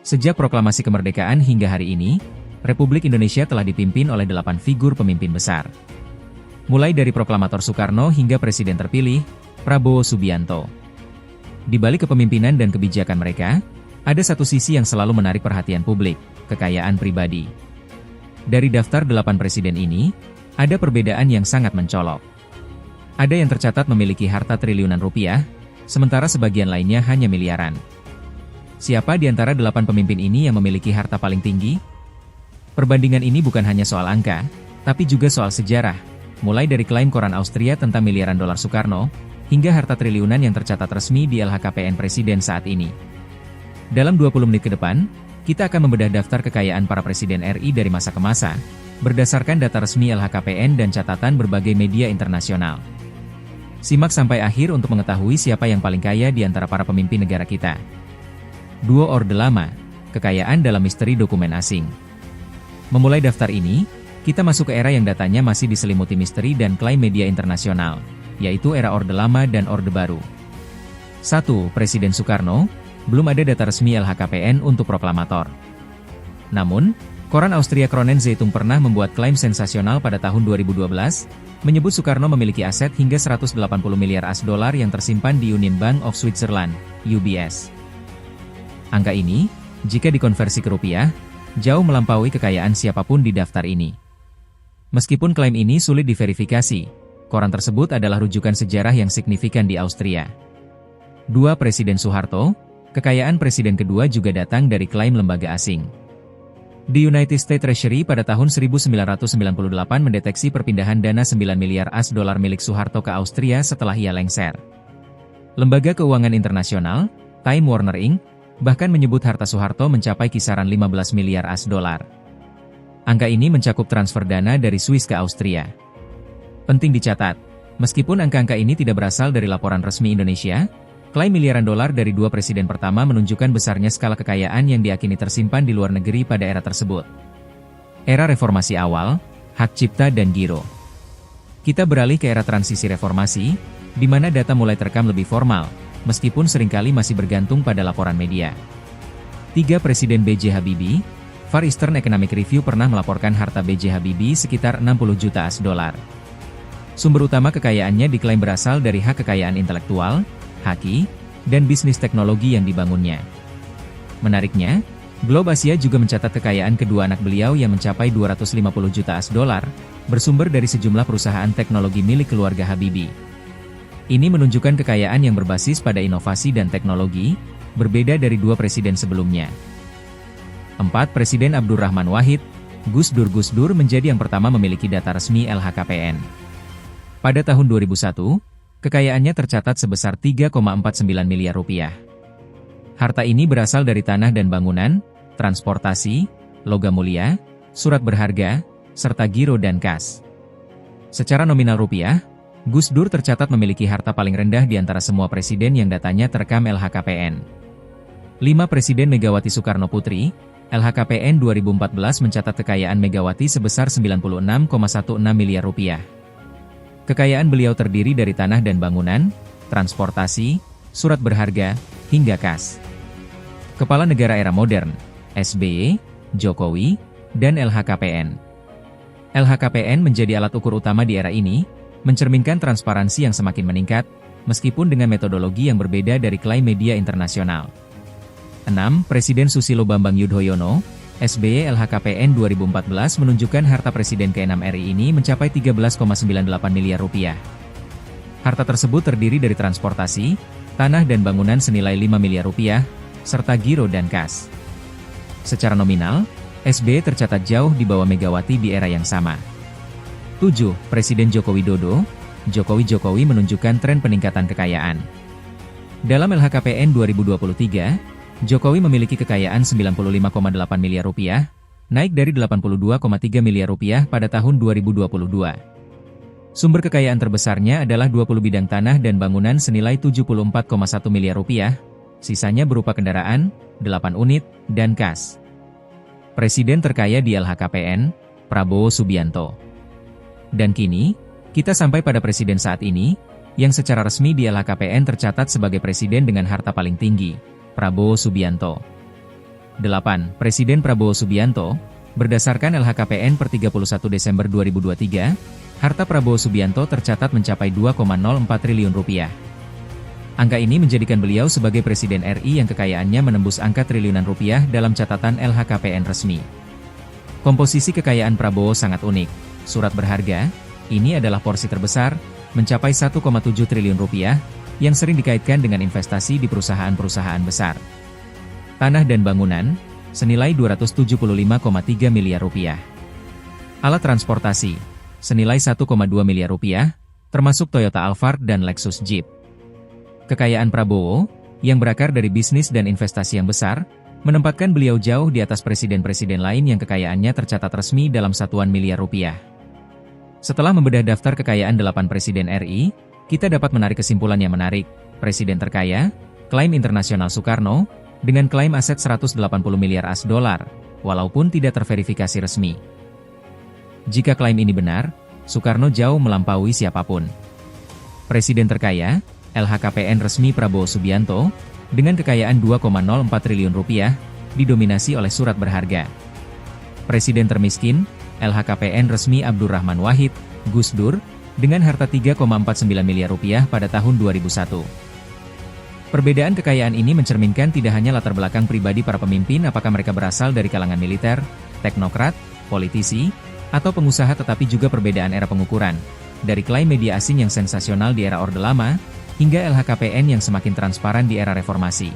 Sejak proklamasi kemerdekaan hingga hari ini, Republik Indonesia telah dipimpin oleh 8 figur pemimpin besar. Mulai dari proklamator Soekarno hingga Presiden terpilih, Prabowo Subianto. Di balik kepemimpinan dan kebijakan mereka, ada satu sisi yang selalu menarik perhatian publik, kekayaan pribadi. Dari daftar 8 presiden ini, ada perbedaan yang sangat mencolok. Ada yang tercatat memiliki harta triliunan rupiah, sementara sebagian lainnya hanya miliaran. Siapa di antara 8 pemimpin ini yang memiliki harta paling tinggi? Perbandingan ini bukan hanya soal angka, tapi juga soal sejarah, mulai dari klaim koran Austria tentang miliaran dolar Soekarno, hingga harta triliunan yang tercatat resmi di LHKPN Presiden saat ini. Dalam 20 menit ke depan, kita akan membedah daftar kekayaan para presiden RI dari masa ke masa, berdasarkan data resmi LHKPN dan catatan berbagai media internasional. Simak sampai akhir untuk mengetahui siapa yang paling kaya di antara para pemimpin negara kita. 2 Orde Lama, kekayaan dalam misteri dokumen asing. Memulai daftar ini, kita masuk ke era yang datanya masih diselimuti misteri dan klaim media internasional, yaitu era Orde Lama dan Orde Baru. 1. Presiden Soekarno, belum ada data resmi LHKPN untuk proklamator. Namun, koran Austria Kronen Zeitung pernah membuat klaim sensasional pada tahun 2012, menyebut Soekarno memiliki aset hingga 180 miliar AS dolar yang tersimpan di Union Bank of Switzerland, UBS. Angka ini, jika dikonversi ke rupiah, jauh melampaui kekayaan siapapun di daftar ini. Meskipun klaim ini sulit diverifikasi, koran tersebut adalah rujukan sejarah yang signifikan di Austria. 2. Presiden Soeharto, kekayaan presiden kedua juga datang dari klaim lembaga asing. The United States Treasury pada tahun 1998 mendeteksi perpindahan dana 9 miliar AS dolar milik Soeharto ke Austria setelah ia lengser. Lembaga keuangan internasional, Time Warner Inc., bahkan menyebut harta Soeharto mencapai kisaran 15 miliar AS dolar. Angka ini mencakup transfer dana dari Swiss ke Austria. Penting dicatat, meskipun angka-angka ini tidak berasal dari laporan resmi Indonesia, klaim miliaran dolar dari 2 presiden pertama menunjukkan besarnya skala kekayaan yang diyakini tersimpan di luar negeri pada era tersebut. Era reformasi awal, hak cipta dan giro. Kita beralih ke era transisi reformasi, di mana data mulai terekam lebih formal, meskipun seringkali masih bergantung pada laporan media. 3. Presiden B.J. Habibie, Far Eastern Economic Review pernah melaporkan harta B.J. Habibie sekitar 60 juta AS dolar. Sumber utama kekayaannya diklaim berasal dari hak kekayaan intelektual, haki, dan bisnis teknologi yang dibangunnya. Menariknya, Globe Asia juga mencatat kekayaan kedua anak beliau yang mencapai 250 juta AS dolar, bersumber dari sejumlah perusahaan teknologi milik keluarga Habibie. Ini menunjukkan kekayaan yang berbasis pada inovasi dan teknologi, berbeda dari 2 presiden sebelumnya. 4. Presiden Abdurrahman Wahid, Gus Dur menjadi yang pertama memiliki data resmi LHKPN. Pada tahun 2001, kekayaannya tercatat sebesar 3,49 miliar rupiah. Harta ini berasal dari tanah dan bangunan, transportasi, logam mulia, surat berharga, serta giro dan kas. Secara nominal rupiah, Gus Dur tercatat memiliki harta paling rendah di antara semua presiden yang datanya terekam LHKPN. 5. Presiden Megawati Soekarno Putri, LHKPN 2014 mencatat kekayaan Megawati sebesar 96,16 miliar rupiah. Kekayaan beliau terdiri dari tanah dan bangunan, transportasi, surat berharga, hingga kas. Kepala negara era modern, SBY, Jokowi, dan LHKPN. LHKPN menjadi alat ukur utama di era ini, mencerminkan transparansi yang semakin meningkat, meskipun dengan metodologi yang berbeda dari klaim media internasional. 6. Presiden Susilo Bambang Yudhoyono, SBY LHKPN 2014 menunjukkan harta Presiden ke-6 RI ini mencapai 13,98 miliar rupiah. Harta tersebut terdiri dari transportasi, tanah dan bangunan senilai 5 miliar rupiah, serta giro dan kas. Secara nominal, SBY tercatat jauh di bawah Megawati di era yang sama. 7. Presiden Joko Widodo, Jokowi menunjukkan tren peningkatan kekayaan. Dalam LHKPN 2023, Jokowi memiliki kekayaan 95,8 miliar rupiah, naik dari 82,3 miliar rupiah pada tahun 2022. Sumber kekayaan terbesarnya adalah 20 bidang tanah dan bangunan senilai 74,1 miliar rupiah, sisanya berupa kendaraan, 8 unit, dan kas. Presiden terkaya di LHKPN, Prabowo Subianto. Dan kini, kita sampai pada presiden saat ini, yang secara resmi di LHKPN tercatat sebagai presiden dengan harta paling tinggi, Prabowo Subianto. 8. Presiden Prabowo Subianto. Berdasarkan LHKPN per 31 Desember 2023, harta Prabowo Subianto tercatat mencapai 2,04 triliun rupiah. Angka ini menjadikan beliau sebagai Presiden RI yang kekayaannya menembus angka triliunan rupiah dalam catatan LHKPN resmi. Komposisi kekayaan Prabowo sangat unik. Surat berharga, ini adalah porsi terbesar, mencapai 1,7 triliun rupiah, yang sering dikaitkan dengan investasi di perusahaan-perusahaan besar. Tanah dan bangunan, senilai 275,3 miliar rupiah. Alat transportasi, senilai 1,2 miliar rupiah, termasuk Toyota Alphard dan Lexus Jeep. Kekayaan Prabowo, yang berakar dari bisnis dan investasi yang besar, menempatkan beliau jauh di atas presiden-presiden lain yang kekayaannya tercatat resmi dalam satuan miliar rupiah. Setelah membedah daftar kekayaan 8 presiden RI, kita dapat menarik kesimpulan yang menarik. Presiden terkaya, klaim internasional Soekarno, dengan klaim aset 180 miliar AS dolar, walaupun tidak terverifikasi resmi. Jika klaim ini benar, Soekarno jauh melampaui siapapun. Presiden terkaya, LHKPN resmi Prabowo Subianto, dengan kekayaan 2,04 triliun rupiah, didominasi oleh surat berharga. Presiden termiskin, LHKPN resmi Abdurrahman Wahid, Gus Dur, dengan harta 3,49 miliar rupiah pada tahun 2001. Perbedaan kekayaan ini mencerminkan tidak hanya latar belakang pribadi para pemimpin apakah mereka berasal dari kalangan militer, teknokrat, politisi, atau pengusaha tetapi juga perbedaan era pengukuran, dari klaim media asing yang sensasional di era Orde Lama, hingga LHKPN yang semakin transparan di era reformasi.